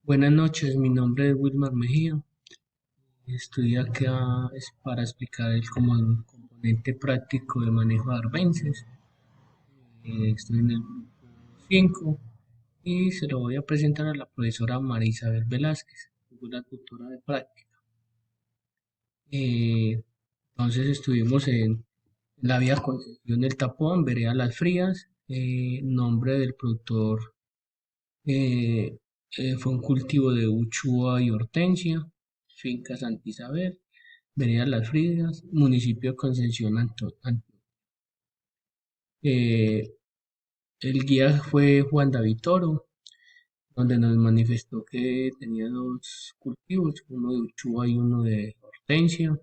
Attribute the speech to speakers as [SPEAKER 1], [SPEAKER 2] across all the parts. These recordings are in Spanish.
[SPEAKER 1] Buenas noches, mi nombre es Wilmar Mejía. Estoy acá para explicar como el componente práctico de manejo de arbences. Estoy en el grupo 5 y se lo voy a presentar a la profesora María Isabel Velázquez, que es la tutora de práctica. Eh, entonces estuvimos en la vía Concepción del Tapón, vereda Las Frías. Nombre del productor eh, fue un cultivo de uchua y hortensia, finca Santa Isabel. Vereda Las Frías, municipio de Concepción Antioquia. Eh, el guía fue Juan David Toro, donde nos manifestó que tenía dos cultivos, uno de uchua y uno de hortensia.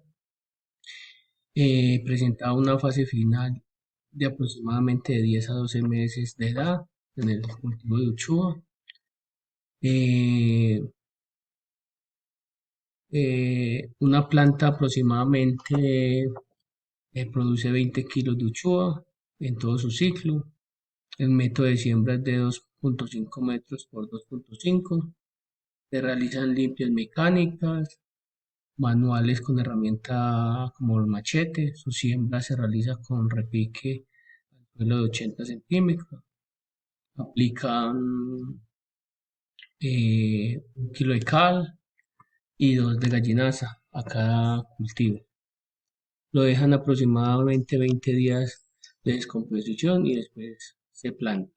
[SPEAKER 1] Presentaba una fase final de aproximadamente de 10 a 12 meses de edad en el cultivo de uchua. Eh, una planta aproximadamente produce 20 kilos de uchua en todo su ciclo. El método de siembra es de 2,5 metros por 2,5. Se realizan limpias mecánicas, manuales con herramienta como el machete. Su siembra se realiza con repique al suelo de 80 centímetros. Aplican 1 kilo de cal y 2 de gallinaza a cada cultivo. Lo dejan aproximadamente 20 días de descomposición y después se planta.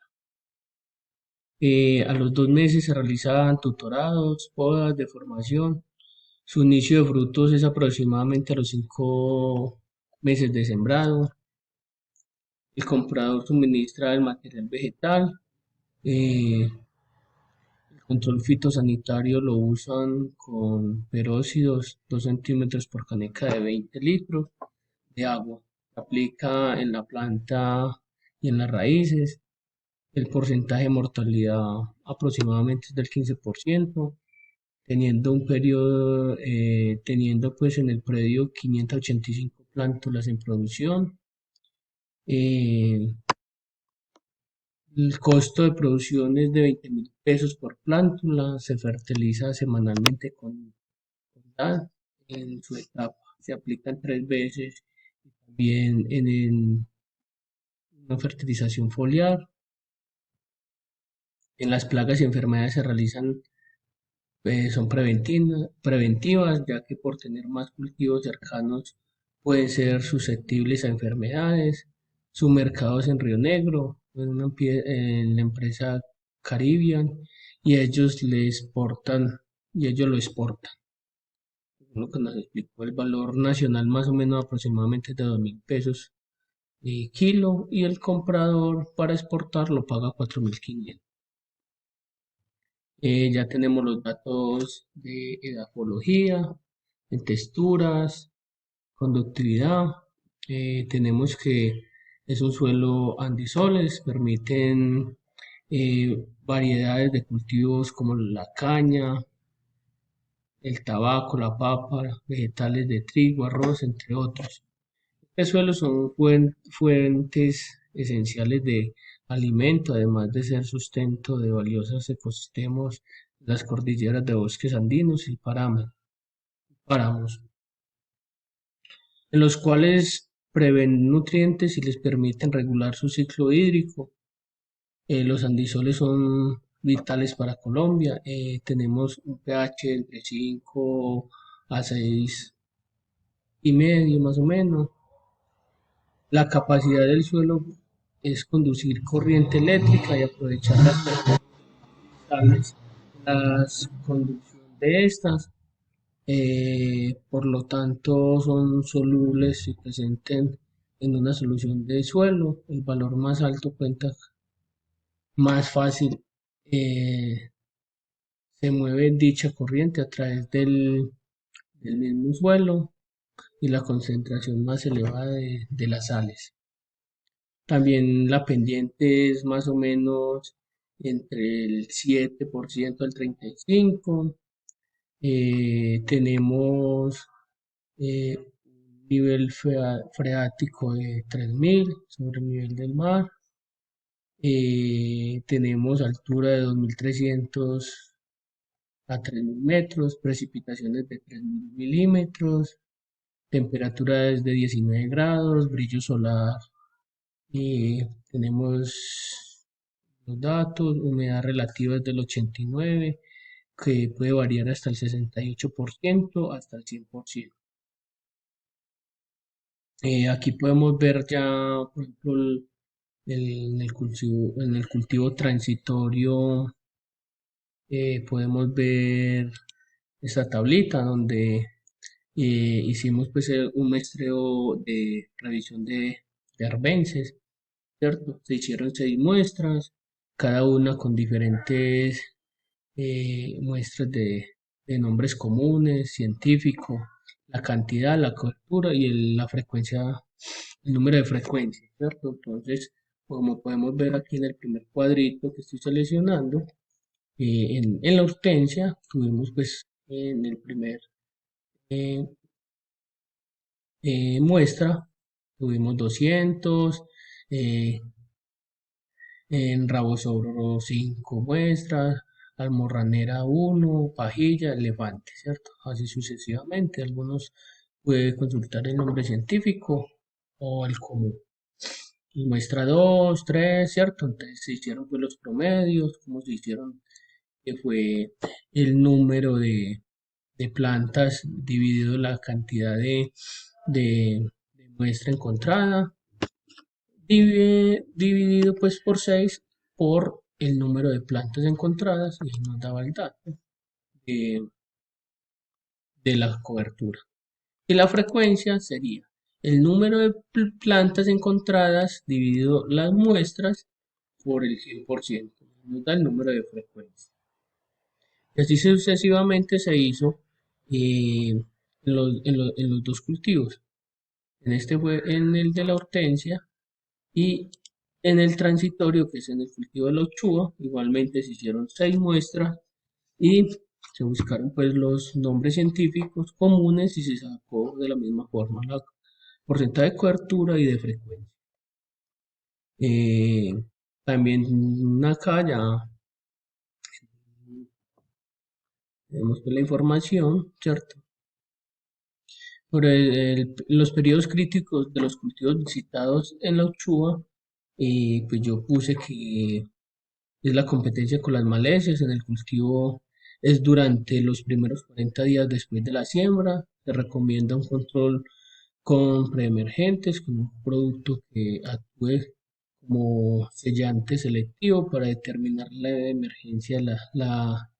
[SPEAKER 1] A los 2 meses se realizan tutorados, podas, deformación. Su inicio de frutos es aproximadamente a los 5 meses de sembrado. El comprador suministra el material vegetal. El control fitosanitario lo usan con peróxidos 2 centímetros por caneca de 20 litros de agua. Se aplica en la planta y en las raíces. El porcentaje de mortalidad aproximadamente es del 15%, teniendo pues en el predio 585 plántulas en producción. Eh, el costo de producción es de 20.000 pesos por plántula. Se fertiliza semanalmente con DAD en su etapa. Se aplican 3 veces. También una fertilización foliar. En las plagas y enfermedades se realizan, son preventivas, ya que por tener más cultivos cercanos pueden ser susceptibles a enfermedades. Su mercado es en Río Negro, en la empresa Caribbean, y ellos lo exportan. Lo que nos explicó, el valor nacional más o menos aproximadamente de 2.000 pesos kilo, y el comprador para exportar lo paga 4.500. Ya tenemos los datos de edafología, en texturas, conductividad. Tenemos que es un suelo andisoles, permiten variedades de cultivos como la caña, el tabaco, la papa, vegetales de trigo, arroz, entre otros. Los suelos son fuentes esenciales de alimento, además de ser sustento de valiosos ecosistemas, las cordilleras de bosques andinos y páramos, en los cuales prevén nutrientes y les permiten regular su ciclo hídrico. Los andisoles son vitales para Colombia. Tenemos un pH entre 5 a 6,5 más o menos. La capacidad del suelo es conducir corriente eléctrica y aprovechar las conducción de estas. Por lo tanto, son solubles si presenten en una solución de suelo. El valor más alto cuenta más fácil. eh, Se mueve dicha corriente a través del mismo suelo y la concentración más elevada de las sales. También la pendiente es más o menos entre el 7% al 35%. Tenemos un nivel freático de 3.000 sobre el nivel del mar. Tenemos altura de 2.300 a 3.000 metros, precipitaciones de 3.000 milímetros, temperatura es de 19 grados, brillo solar, tenemos los datos, humedad relativa es del 89, que puede variar hasta el 68% hasta el 100%. Aquí podemos ver ya, por ejemplo, en el cultivo transitorio, podemos ver esta tablita donde hicimos pues un muestreo de revisión de arbences, ¿cierto? Se hicieron 6 muestras, cada una con diferentes muestras de nombres comunes, científicos, la cantidad, la cobertura y la frecuencia, el número de frecuencias, ¿cierto? Entonces, como podemos ver aquí en el primer cuadrito que estoy seleccionando, en la hortensia tuvimos pues en el primer eh, muestra, tuvimos 200, eh, en Rabosoro 5 muestras, Almorranera 1, Pajilla, Elefante, ¿cierto? Así sucesivamente. Algunos puede consultar el nombre científico o el común. Y muestra 2, 3, ¿cierto? Entonces se hicieron pues los promedios, cómo se hicieron, que fue el número de plantas dividido la cantidad de muestra encontrada dividido pues por 6 por el número de plantas encontradas y nos daba el dato de, de la cobertura. Y la frecuencia sería el número de plantas encontradas dividido las muestras por el 100%. Nos da el número de frecuencia. Y así sucesivamente se hizo en los dos cultivos. En este fue en el de la hortensia. Y en el transitorio, que es en el cultivo de la uchúa, igualmente se hicieron 6 muestras y se buscaron pues los nombres científicos comunes y se sacó de la misma forma la porcentaje de cobertura y de frecuencia. Eh, También acá ya tenemos pues la información, ¿cierto? Sobre los periodos críticos de los cultivos visitados en la uchúa, pues yo puse que es la competencia con las malezas en el cultivo es durante los primeros 40 días después de la siembra. Se recomienda un control con preemergentes, con un producto que actúe como sellante selectivo para determinar la emergencia, la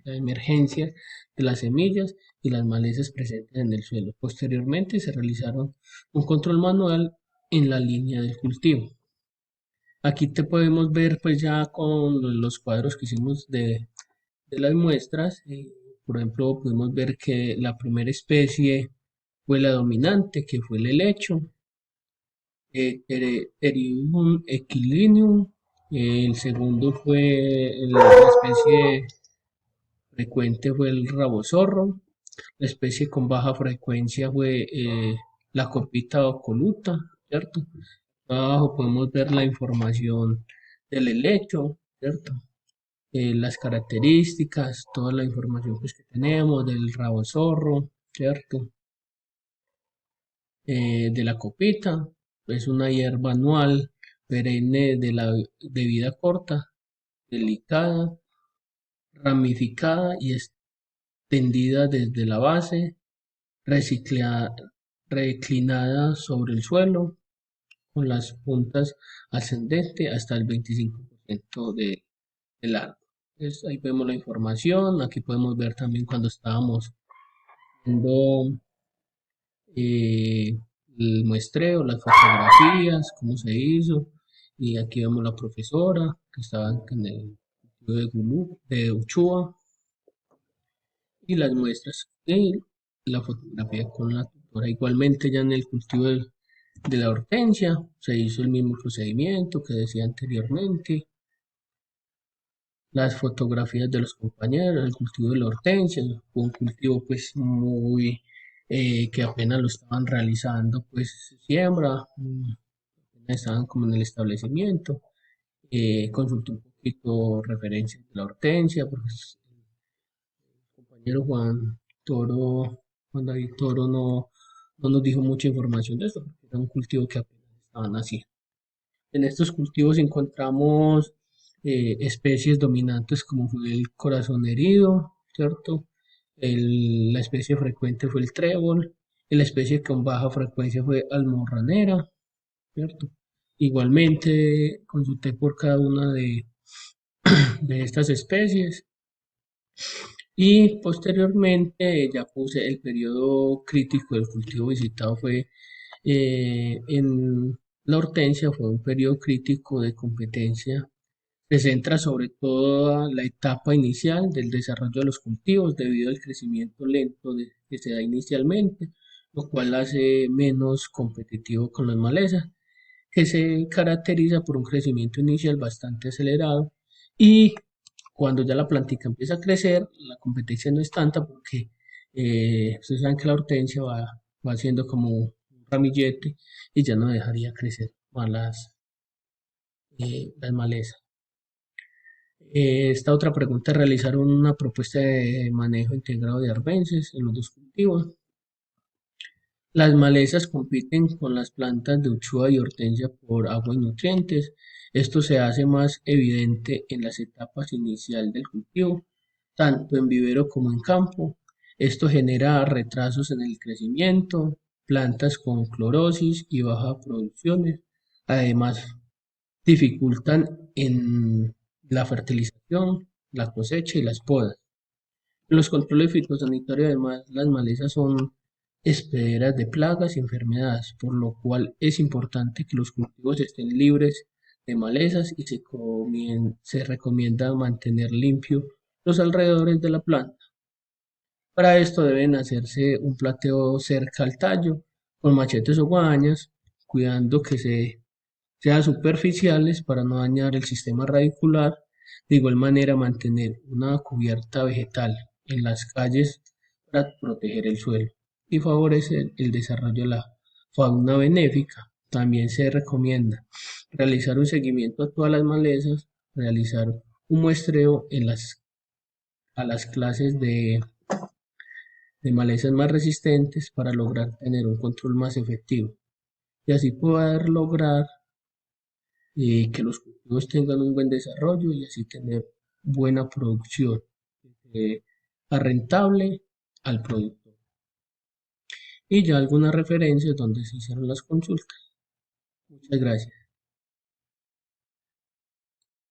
[SPEAKER 1] emergencia de las semillas y las malezas presentes en el suelo. Posteriormente se realizaron un control manual en la línea del cultivo. Aquí te podemos ver pues ya con los cuadros que hicimos de las muestras. Por ejemplo, pudimos ver que la primera especie fue la dominante, que fue el helecho, Pteridium equilineum. El segundo fue la especie frecuente fue el rabozorro. La especie con baja frecuencia fue la copita oculuta, ¿cierto? Abajo podemos ver la información del helecho, ¿cierto? Las características, toda la información pues, que tenemos del rabo zorro, ¿cierto? De la copita, es una hierba anual, perenne de vida corta, delicada, ramificada y extendida desde la base, reciclada, reclinada sobre el suelo, con las puntas ascendentes hasta el 25% del árbol. Entonces, ahí vemos la información, aquí podemos ver también cuando estábamos viendo eh, el muestreo, las fotografías, cómo se hizo, y aquí vemos la profesora que estaba en el estudio de Uchua, y las muestras y la fotografía con la tutora. Igualmente ya en el cultivo de la hortensia se hizo el mismo procedimiento que decía anteriormente. Las fotografías de los compañeros, el cultivo de la hortensia, fue un cultivo pues muy que apenas lo estaban realizando, pues se siembra, apenas estaban como en el establecimiento. Consulté un poquito referencias de la hortensia, porque compañero Juan David Toro no nos dijo mucha información de esto, porque era un cultivo que apenas estaban haciendo. En estos cultivos encontramos especies dominantes como fue el corazón herido, ¿cierto? La especie frecuente fue el trébol, y la especie con baja frecuencia fue almorranera, ¿cierto? Igualmente consulté por cada una de estas especies y posteriormente ya puse el periodo crítico del cultivo visitado fue en la hortensia, fue un periodo crítico de competencia. Se centra sobre todo la etapa inicial del desarrollo de los cultivos debido al crecimiento lento que se da inicialmente, lo cual hace menos competitivo con las malezas, que se caracteriza por un crecimiento inicial bastante acelerado y cuando ya la plantica empieza a crecer, la competencia no es tanta porque ustedes saben que la hortensia va haciendo como un ramillete y ya no dejaría crecer más las malezas. Esta otra pregunta, realizar una propuesta de manejo integrado de arbences en los dos cultivos. Las malezas compiten con las plantas de uchua y hortensia por agua y nutrientes. Esto se hace más evidente en las etapas inicial del cultivo, tanto en vivero como en campo. Esto genera retrasos en el crecimiento, plantas con clorosis y baja producciones. Además, dificultan en la fertilización, la cosecha y las podas. Los controles fitosanitarios, además, las malezas son hospederas de plagas y enfermedades, por lo cual es importante que los cultivos estén libres de malezas y se recomienda mantener limpio los alrededores de la planta. Para esto deben hacerse un plateo cerca al tallo con machetes o guadañas, cuidando que sean superficiales para no dañar el sistema radicular. De igual manera, mantener una cubierta vegetal en las calles para proteger el suelo y favorecer el desarrollo de la fauna benéfica. También se recomienda realizar un seguimiento a todas las malezas, realizar un muestreo a las clases de malezas más resistentes para lograr tener un control más efectivo y así poder lograr que los cultivos tengan un buen desarrollo y así tener buena producción, a rentable al productor. Y ya algunas referencias donde se hicieron las consultas. Muchas gracias.